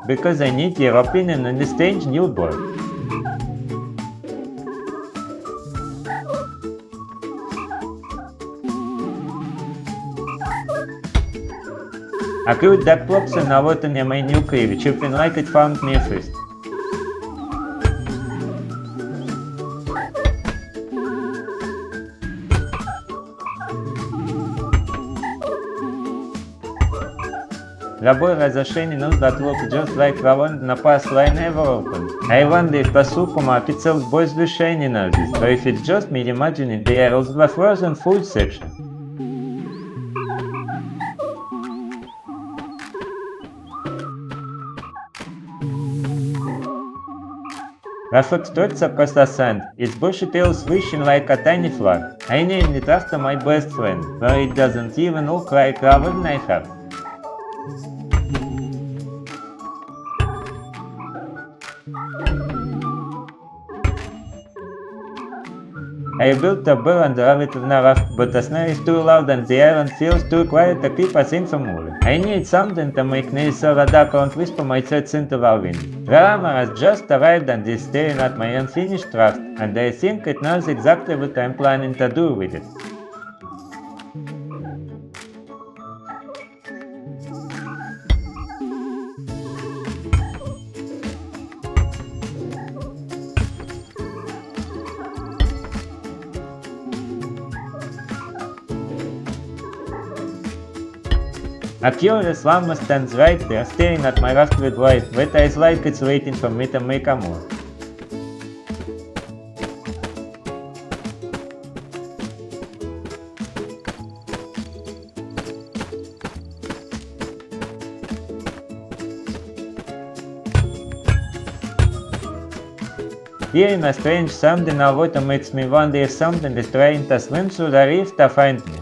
because I need your opinion on this strange new board. Acute duck plops and what in my new which you can like it found me first. Любое разрешение нужно отложить just like the one на past line ever opened. I wonder if посылком описал boys движение на this, or if it's just me imagining the arrows of a frozen food section. Reflect starts across the sand, its bushy tail swishing like a tiny flag. I named it after my best friend, though it doesn't even look like a one I have. I built a bell and drove it on a raft, but the snow is too loud and the island feels too quiet to keep us in from moving. I need something to make me so that I can't whisper my thoughts into the wind. The armor has just arrived and is staring at my unfinished raft, and I think it knows exactly what I'm planning to do with it. A curious llama stands right there, staring at my raft with wide eyes like it's waiting for me to make a move. Hearing a strange sound in the water makes me wonder if something is trying to swim through the reef to find me.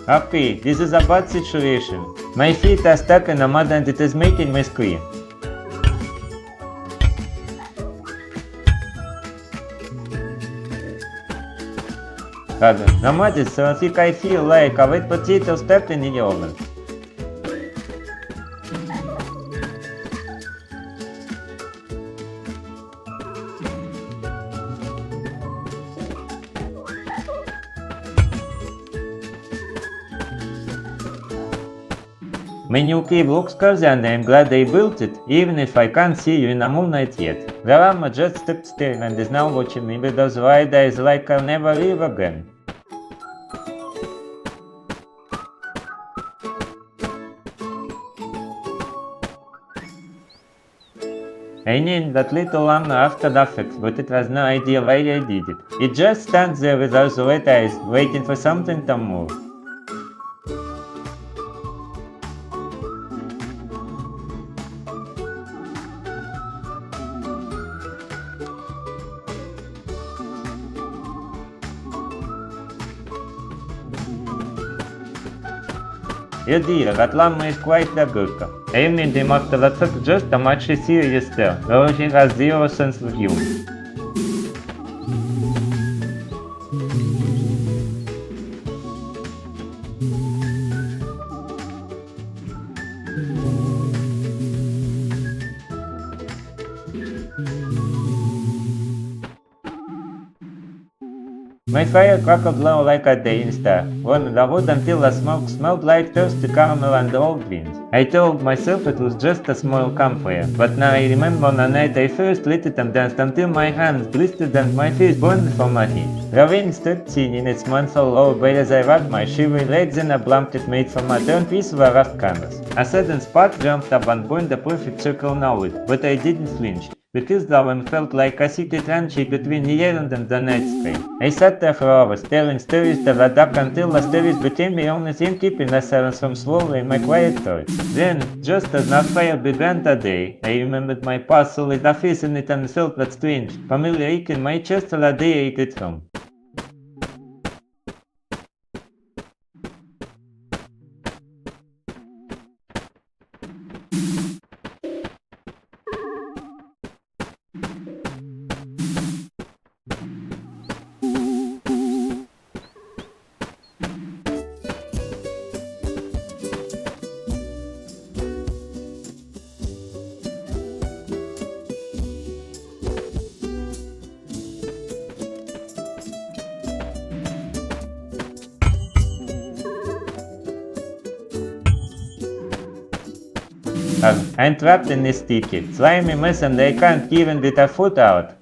Happy, this is a bad situation. My feet are stuck in the mud and it is making me scream. The mud is so thick I feel like a wet potato stuck in the oven. My new cave looks cozy and I'm glad they built it, even if I can't see you in the moonlight yet. The llama just stopped staring and is now watching me with those wide eyes like I'll never leave again. I named that little llama after the effect, but it has no idea why I did it. It just stands there with those wet eyes, waiting for something to move. Oh dear, that llama is quite a gurka. I named him after that fact just a much serious tale, though he has zero sense of humor. My fire crackled low like a day star, on the wood until the smoke smelled like toasted caramel and old beans. I told myself it was just a small campfire, but now I remember the night I first lit it and danced until my hands blistered and my face burned from my heat. The wind stood singing its mournful lullaby as I wrapped my shivering legs in a blanket made from a torn piece of a rough canvas. A sudden spark jumped up and burned a perfect circle now it, but I didn't flinch, because the wind felt like a secret handshake between the island and the night sky. I sat there for hours, telling stories to the duck until the stories became the only thing keeping the silence from swallowing my quiet thoughts. Then, just as the fire began today, I remembered my parcel with a face in it and felt that strange, familiar ache in my chest till the day I ate it home. I'm trapped in this sticky, slimy mess and I can't even get a foot out.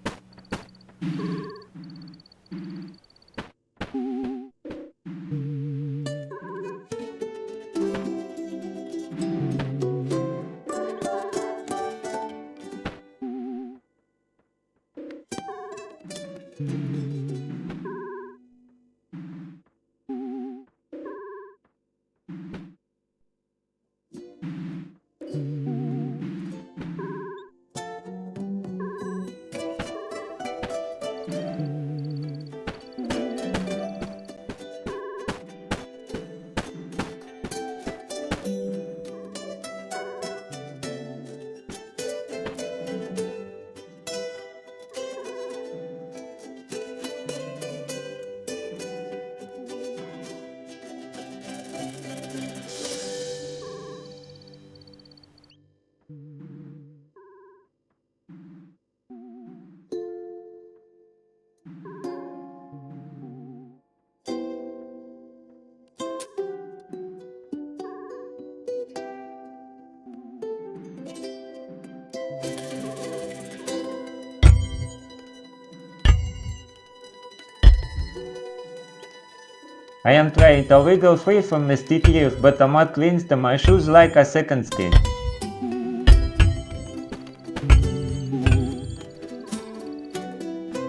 I am trying to wiggle free from the sticky leaf, but the mud clings to my shoes like a second skin.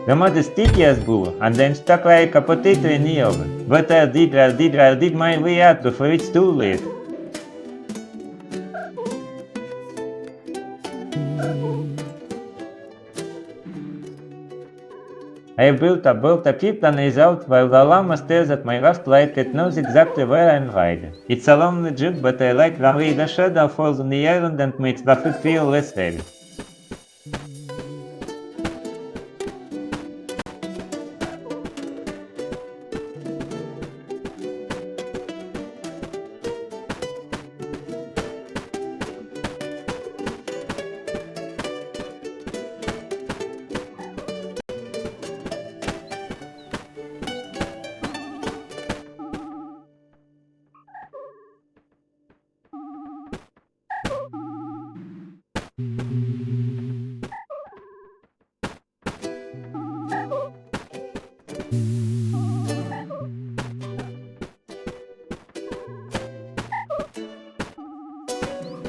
The mud is sticky as glue, and I'm stuck like a potato in the oven. But I'll dig my way out before it's too late. I built a boat to keep the noise out while the llama stares at my left like it knows exactly where I'm hiding. It's a lonely trip, but I like the way the shadow falls on the island and makes the foot feel less heavy.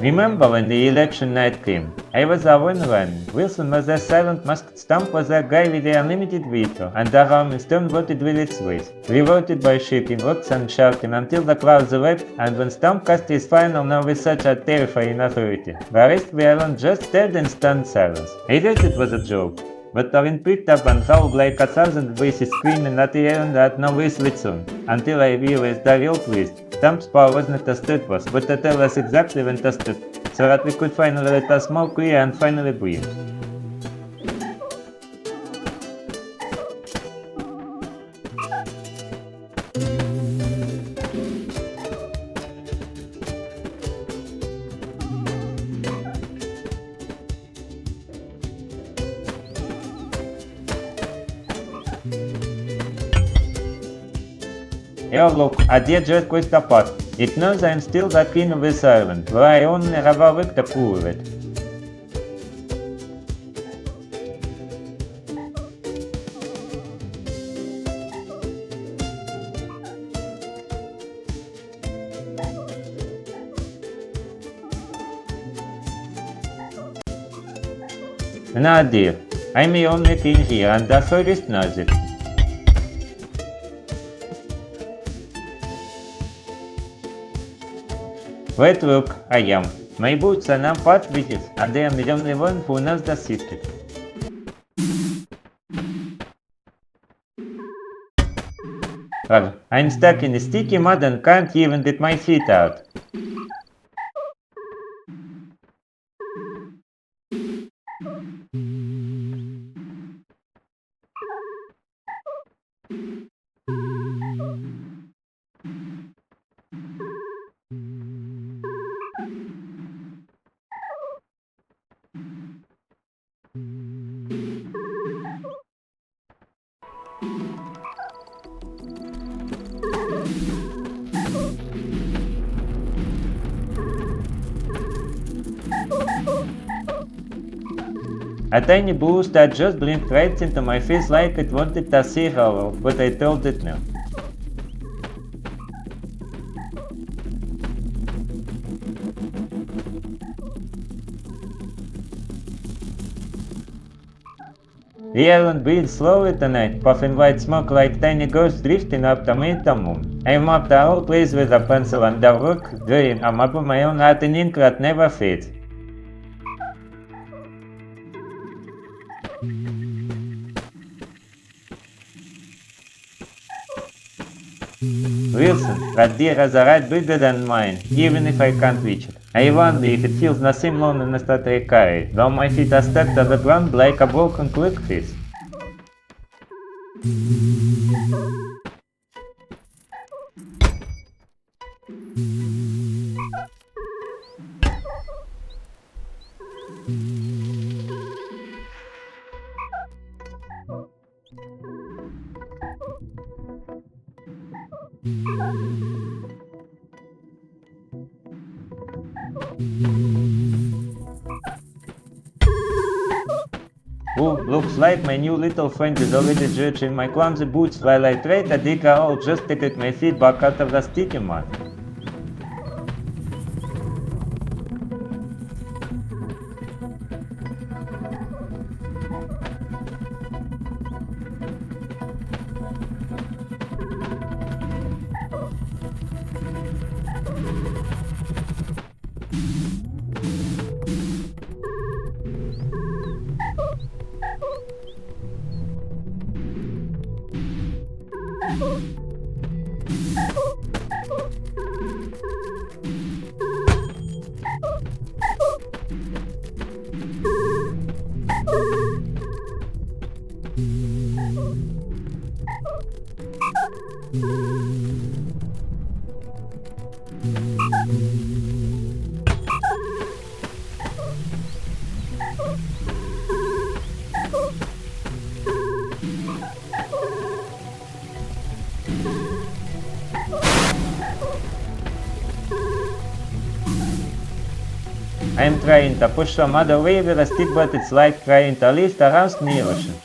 Remember when the election night came? I was the one running. Wilson was the silent masked stump was the guy with the unlimited veto, and the Rolling Stone voted with its ways. We voted by shaking rocks and shouting until the clouds wept, and when Stump cast his final no with such a terrifying authority, the rest of the island just stared in stunned silence. I thought it was a joke, but the wind picked up and howled like 1,000 voices screaming at the island had no voice of its own, until I realized the real twist. Stump's power wasn't to stop us, but to tell us exactly when to stop, so that we could finally let us smoke clear and finally breathe. Oh look, I did just quit the pot. It knows I am still the king of this island, but I only have a week to prove it. Nah dear, I'm the only king here and the forest knows it. Wait, look, I am. My boots are now part bitches, and I am the only one who knows the secret. Well, I'm stuck in the sticky mud and can't even get my feet out. A tiny boost that just blinked right into my face like it wanted to say hello, but I told it no. The island breathes slowly tonight, puffing white smoke like tiny ghosts drifting up to meet the moon. I marked the whole place with a pencil and a rock, drawing a map of my own heart in ink that never fades. Wilson, that deer has a right bigger than mine, even if I can't reach it. I wonder if it feels the same loneliness that I carry, though my feet are stuck to the ground like a broken quick fist. Ooh, looks like my new little friend is already judging my clumsy boots while I try to dig a hole just to get my feet back out of the sticky mud. I am trying to push some other way with a stick, but it's like trying to lift a house in the ocean.